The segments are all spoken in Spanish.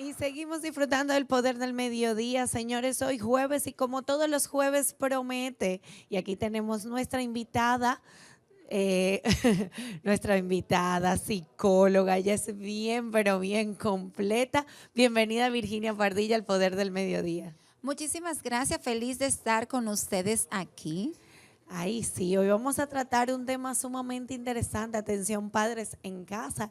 Y seguimos disfrutando del poder del mediodía, señores. Hoy jueves y como todos los jueves promete. Y aquí tenemos nuestra invitada, eh, nuestra invitada psicóloga. Ella es bien, pero bien completa. Bienvenida Virginia Pardilla al poder del mediodía. Muchísimas gracias, feliz de estar con ustedes aquí. Ahí sí, hoy vamos a tratar un tema sumamente interesante. Atención, padres en casa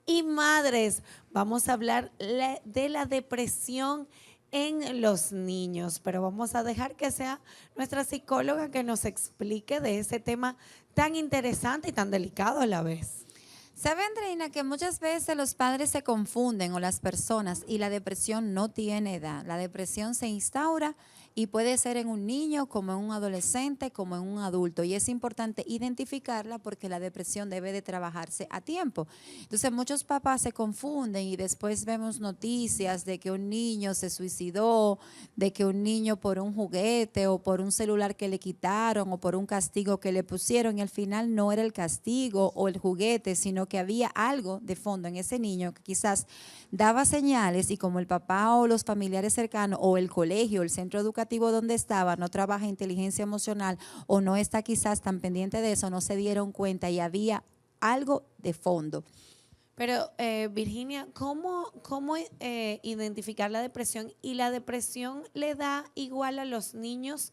y madres. Vamos a hablar de la depresión en los niños, pero vamos a dejar que sea nuestra psicóloga que nos explique de ese tema tan interesante y tan delicado a la vez. ¿Sabe, Andreina, que muchas veces los padres se confunden o las personas y la depresión no tiene edad? La depresión se instaura y puede ser en un niño, como en un adolescente, como en un adulto. Y es importante identificarla porque la depresión debe de trabajarse a tiempo. Entonces muchos papás se confunden y después vemos noticias de que un niño se suicidó, de que un niño por un juguete o por un celular que le quitaron o por un castigo que le pusieron y al final no era el castigo o el juguete, sino que había algo de fondo en ese niño que quizás daba señales y como el papá o los familiares cercanos o el colegio, el centro educativo donde estaba no trabaja inteligencia emocional o no está quizás tan pendiente de eso, no se dieron cuenta y había algo de fondo. Pero Virginia, ¿cómo identificar la depresión? ¿Y la depresión le da igual a los niños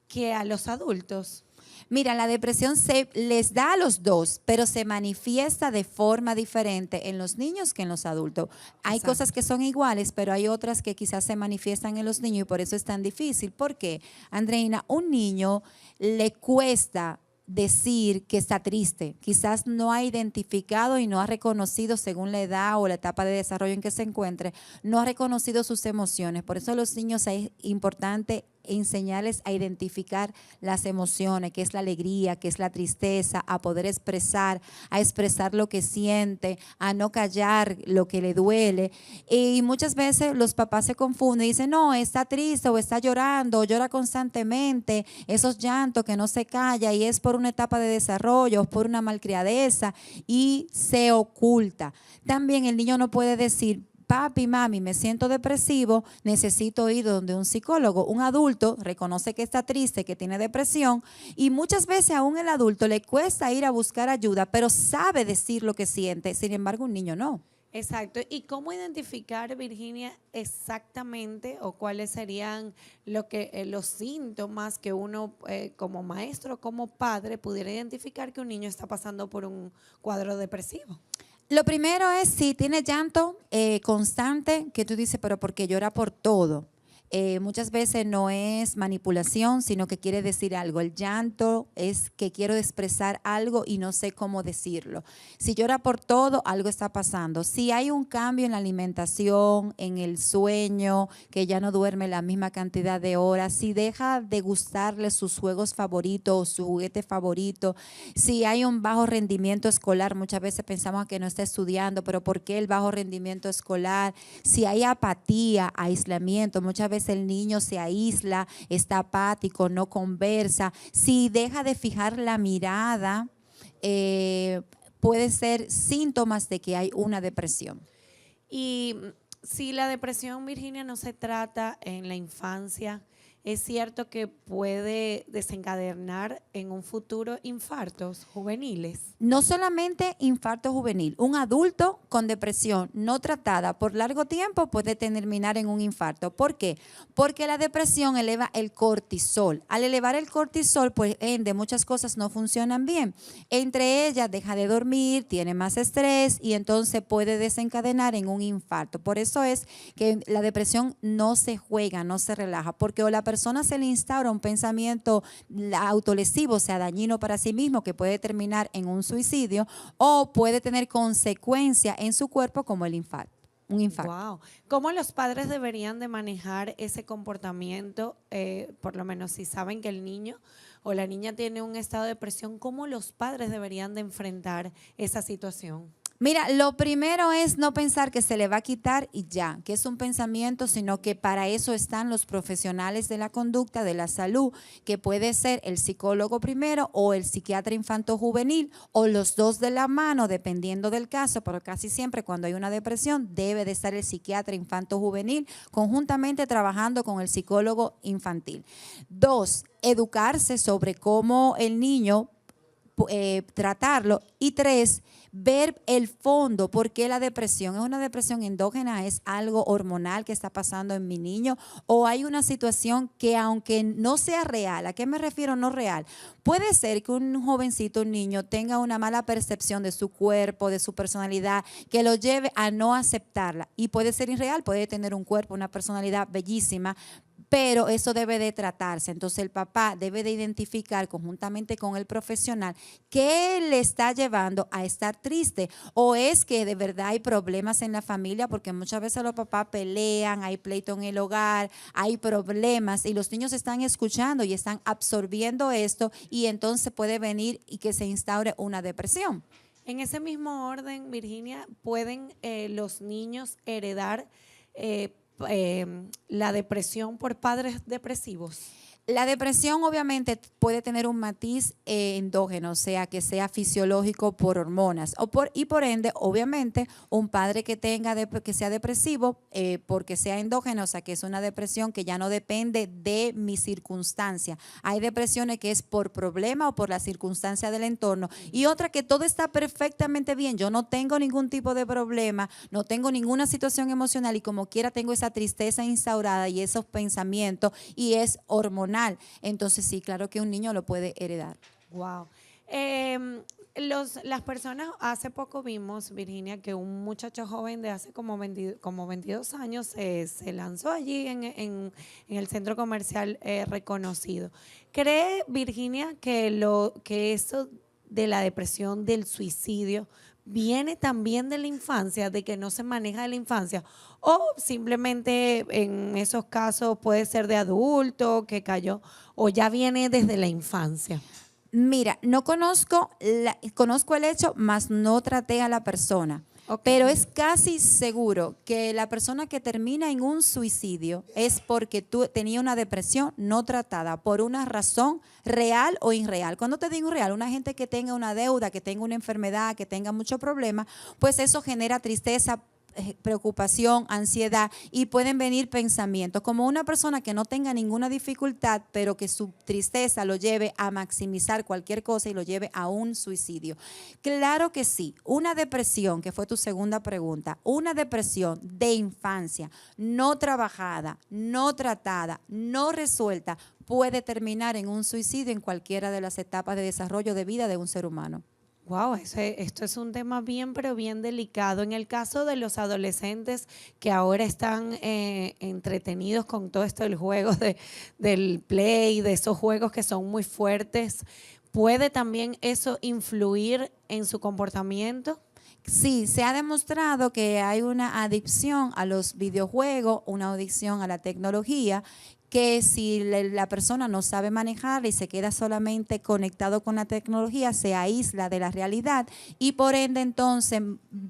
que a los adultos? Mira, la depresión se les da a los dos, pero se manifiesta de forma diferente en los niños que en los adultos. Hay cosas Exacto. que son iguales, pero hay otras que quizás se manifiestan en los niños y por eso es tan difícil. ¿Por qué? Andreina, un niño le cuesta decir que está triste, quizás no ha identificado y no ha reconocido según la edad o la etapa de desarrollo en que se encuentre, no ha reconocido sus emociones. Por eso a los niños es importante enseñarles a identificar las emociones, que es la alegría, que es la tristeza, a poder expresar, a expresar lo que siente, a no callar lo que le duele. Y muchas veces los papás se confunden y dicen, no, está triste o está llorando o llora constantemente, esos llantos que no se calla y es por una etapa de desarrollo, por una malcriadeza y se oculta. También el niño no puede decir, papi, mami, me siento depresivo, necesito ir donde un psicólogo. Un adulto reconoce que está triste, que tiene depresión y muchas veces aún el adulto le cuesta ir a buscar ayuda, pero sabe decir lo que siente. Sin embargo, un niño no. Exacto. ¿Y cómo identificar, Virginia, exactamente o cuáles serían los síntomas que uno como maestro, como padre, pudiera identificar que un niño está pasando por un cuadro depresivo? Lo primero es si tiene llanto constante, que tú dices, pero porque llora por todo. Muchas veces no es manipulación, sino que quiere decir algo. El llanto es que quiero expresar algo y no sé cómo decirlo. Si llora por todo, algo está pasando. Si hay un cambio en la alimentación, en el sueño, que ya no duerme la misma cantidad de horas, si deja de gustarle sus juegos favoritos o su juguete favorito, si hay un bajo rendimiento escolar, muchas veces pensamos que no está estudiando, pero ¿por qué el bajo rendimiento escolar? Si hay apatía, aislamiento, muchas veces el niño se aísla, está apático, no conversa. Si deja de fijar la mirada, puede ser síntomas de que hay una depresión. Y si la depresión, Virginia, no se trata en la infancia, es cierto que puede desencadenar en un futuro infartos juveniles. No solamente infarto juvenil, un adulto con depresión no tratada por largo tiempo puede terminar en un infarto. ¿Por qué? Porque la depresión eleva el cortisol. Al elevar el cortisol, pues de muchas cosas no funcionan bien. Entre ellas, deja de dormir, tiene más estrés y entonces puede desencadenar en un infarto. Por eso es que la depresión no se juega, no se relaja, porque o la persona se le instaura un pensamiento autolesivo, o sea, dañino para sí mismo, que puede terminar en un suicidio o puede tener consecuencias en su cuerpo como el infarto. Un infarto. Wow. ¿Cómo los padres deberían de manejar ese comportamiento? Por lo menos si saben que el niño o la niña tiene un estado de depresión, ¿cómo los padres deberían de enfrentar esa situación? Mira, lo primero es no pensar que se le va a quitar y ya, que es un pensamiento, sino que para eso están los profesionales de la conducta, de la salud, que puede ser el psicólogo primero o el psiquiatra infanto-juvenil o los dos de la mano, dependiendo del caso, pero casi siempre cuando hay una depresión debe de estar el psiquiatra infanto-juvenil conjuntamente trabajando con el psicólogo infantil. Dos, educarse sobre cómo el niño tratarlo. Y tres, ver el fondo, por qué la depresión. ¿Es una depresión endógena? ¿Es algo hormonal que está pasando en mi niño? ¿O hay una situación que aunque no sea real? ¿A qué me refiero no real? Puede ser que un jovencito, un niño, tenga una mala percepción de su cuerpo, de su personalidad, que lo lleve a no aceptarla. Y puede ser irreal, puede tener un cuerpo, una personalidad bellísima, pero eso debe de tratarse. Entonces el papá debe de identificar conjuntamente con el profesional qué le está llevando a estar triste, o es que de verdad hay problemas en la familia, porque muchas veces los papás pelean, hay pleito en el hogar, hay problemas y los niños están escuchando y están absorbiendo esto, y entonces puede venir y que se instaure una depresión. En ese mismo orden, Virginia, ¿pueden los niños heredar la depresión por padres depresivos? La depresión obviamente puede tener un matiz endógeno, o sea, que sea fisiológico por hormonas y por ende, obviamente, un padre que que sea depresivo porque sea endógeno, o sea, que es una depresión que ya no depende de mi circunstancia. Hay depresiones que es por problema o por la circunstancia del entorno, y otra que todo está perfectamente bien. Yo no tengo ningún tipo de problema, no tengo ninguna situación emocional y como quiera tengo esa tristeza instaurada y esos pensamientos y es hormonal. Entonces sí, claro que un niño lo puede heredar. Wow. Las personas, hace poco vimos, Virginia, que un muchacho joven de hace como 22 años se lanzó allí en el centro comercial reconocido. ¿Cree, Virginia, que eso de la depresión, del suicidio, viene también de la infancia, de que no se maneja de la infancia? O simplemente en esos casos puede ser de adulto que cayó, o ya viene desde la infancia. Mira, no conozco el hecho, mas no traté a la persona. Ok. Pero es casi seguro que la persona que termina en un suicidio es porque tú tenía una depresión no tratada por una razón real o irreal. Cuando te digo real, una gente que tenga una deuda, que tenga una enfermedad, que tenga mucho problema, pues eso genera tristeza, preocupación, ansiedad, y pueden venir pensamientos como una persona que no tenga ninguna dificultad, pero que su tristeza lo lleve a maximizar cualquier cosa y lo lleve a un suicidio. Claro que sí, una depresión, que fue tu segunda pregunta, una depresión de infancia no trabajada, no tratada, no resuelta, puede terminar en un suicidio en cualquiera de las etapas de desarrollo de vida de un ser humano. Wow, esto es un tema bien, pero bien delicado. En el caso de los adolescentes que ahora están entretenidos con todo esto del juego del play, de esos juegos que son muy fuertes, ¿puede también eso influir en su comportamiento? Sí, se ha demostrado que hay una adicción a los videojuegos, una adicción a la tecnología, que si la persona no sabe manejar y se queda solamente conectado con la tecnología, se aísla de la realidad y por ende entonces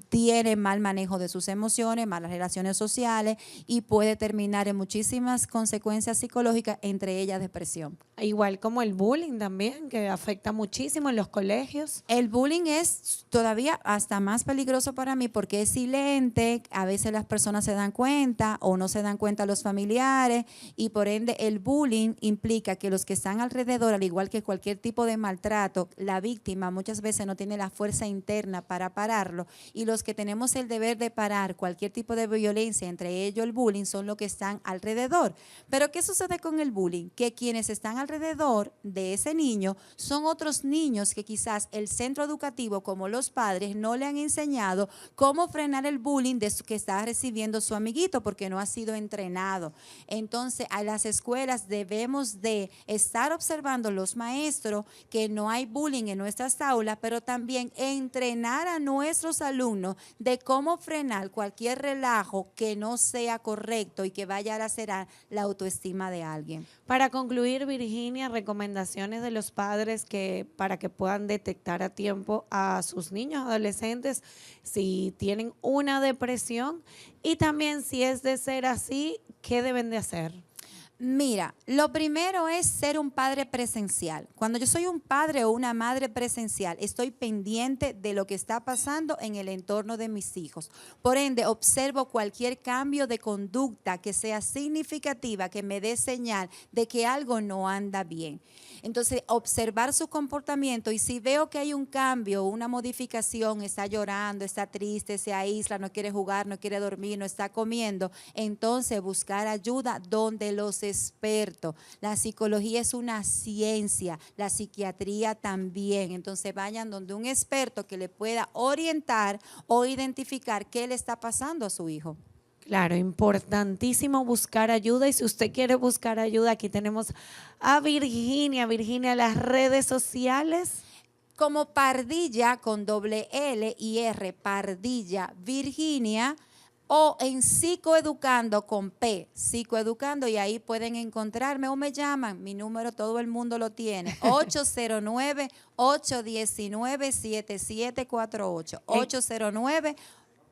tiene mal manejo de sus emociones, malas relaciones sociales y puede terminar en muchísimas consecuencias psicológicas, entre ellas depresión. Igual como el bullying también, que afecta muchísimo en los colegios. El bullying es todavía hasta más peligroso para mí porque es silente, a veces las personas se dan cuenta o no se dan cuenta los familiares y por ende el bullying implica que los que están alrededor, al igual que cualquier tipo de maltrato, la víctima muchas veces no tiene la fuerza interna para pararlo y los que tenemos el deber de parar cualquier tipo de violencia, entre ellos el bullying, son los que están alrededor. Pero ¿qué sucede con el bullying? Que quienes están alrededor de ese niño son otros niños que quizás el centro educativo como los padres no le han enseñado cómo frenar el bullying que está recibiendo su amiguito porque no ha sido entrenado. Entonces a las escuelas debemos de estar observando los maestros que no hay bullying en nuestras aulas, pero también entrenar a nuestros alumnos de cómo frenar cualquier relajo que no sea correcto y que vaya a lacerar la autoestima de alguien. Para concluir, Virginia, Virginia, recomendaciones de los padres que para que puedan detectar a tiempo a sus niños, adolescentes, si tienen una depresión y también si es de ser así, ¿qué deben de hacer? Mira, lo primero es ser un padre presencial. Cuando yo soy un padre o una madre presencial, estoy pendiente de lo que está pasando en el entorno de mis hijos. Por ende, observo cualquier cambio de conducta que sea significativa, que me dé señal de que algo no anda bien. Entonces, observar su comportamiento y si veo que hay un cambio, una modificación, está llorando, está triste, se aísla, no quiere jugar, no quiere dormir, no está comiendo, entonces buscar ayuda donde los expertos. La psicología es una ciencia, la psiquiatría también. Entonces, vayan donde un experto que le pueda orientar o identificar qué le está pasando a su hijo. Claro, importantísimo buscar ayuda y si usted quiere buscar ayuda, aquí tenemos a Virginia. Virginia, las redes sociales. Como Pardilla con doble L y R, Pardilla Virginia, o en Psicoeducando con P, Psicoeducando, y ahí pueden encontrarme o me llaman, mi número todo el mundo lo tiene, 809-819-7748,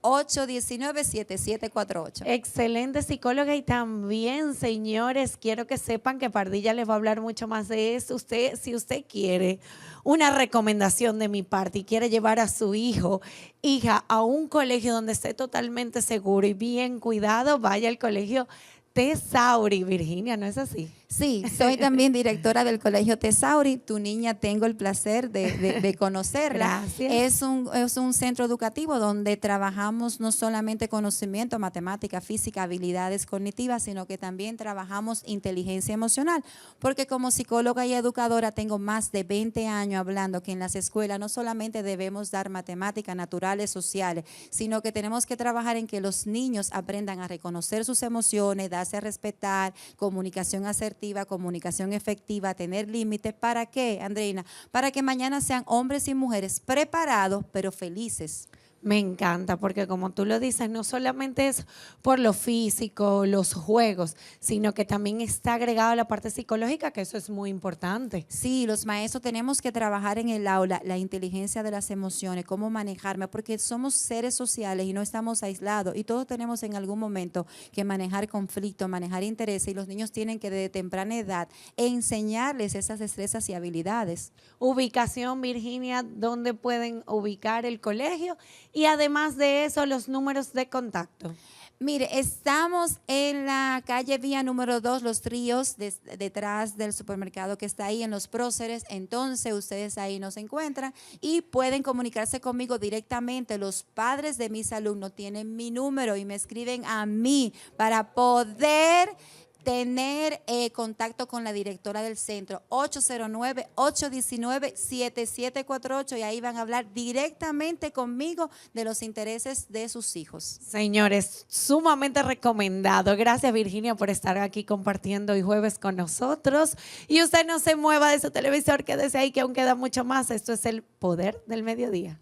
809-819-7748. Excelente psicóloga y también, señores, quiero que sepan que Pardilla les va a hablar mucho más de eso. Usted, si usted quiere una recomendación de mi parte y quiere llevar a su hijo, hija, a un colegio donde esté totalmente seguro y bien cuidado, vaya al colegio Tesauri, Virginia, ¿no es así? Sí, soy también directora del Colegio Tesauri. Tu niña tengo el placer de conocerla. Gracias. Es un centro educativo donde trabajamos no solamente conocimiento, matemática, física, habilidades cognitivas, sino que también trabajamos inteligencia emocional. Porque como psicóloga y educadora tengo más de 20 años hablando que en las escuelas no solamente debemos dar matemáticas naturales, sociales, sino que tenemos que trabajar en que los niños aprendan a reconocer sus emociones, darse a respetar, comunicación asertiva, comunicación efectiva, tener límites. ¿Para qué, Andreina? Para que mañana sean hombres y mujeres preparados, pero felices. Me encanta porque como tú lo dices, no solamente es por lo físico, los juegos, sino que también está agregado la parte psicológica, que eso es muy importante. Sí, los maestros tenemos que trabajar en el aula la inteligencia de las emociones, cómo manejarme, porque somos seres sociales y no estamos aislados y todos tenemos en algún momento que manejar conflictos, manejar intereses y los niños tienen que desde temprana edad enseñarles esas destrezas y habilidades. Ubicación, Virginia, ¿dónde pueden ubicar el colegio? Y además de eso, los números de contacto. Mire, estamos en la calle Vía número 2, Los Ríos, detrás del supermercado que está ahí en Los Próceres. Entonces, ustedes ahí nos encuentran y pueden comunicarse conmigo directamente. Los padres de mis alumnos tienen mi número y me escriben a mí para poder tener contacto con la directora del centro, 809-819-7748 y ahí van a hablar directamente conmigo de los intereses de sus hijos. Señores, sumamente recomendado. Gracias, Virginia, por estar aquí compartiendo hoy jueves con nosotros. Y usted no se mueva de su televisor, quédese ahí que aún queda mucho más. Esto es El Poder del Mediodía.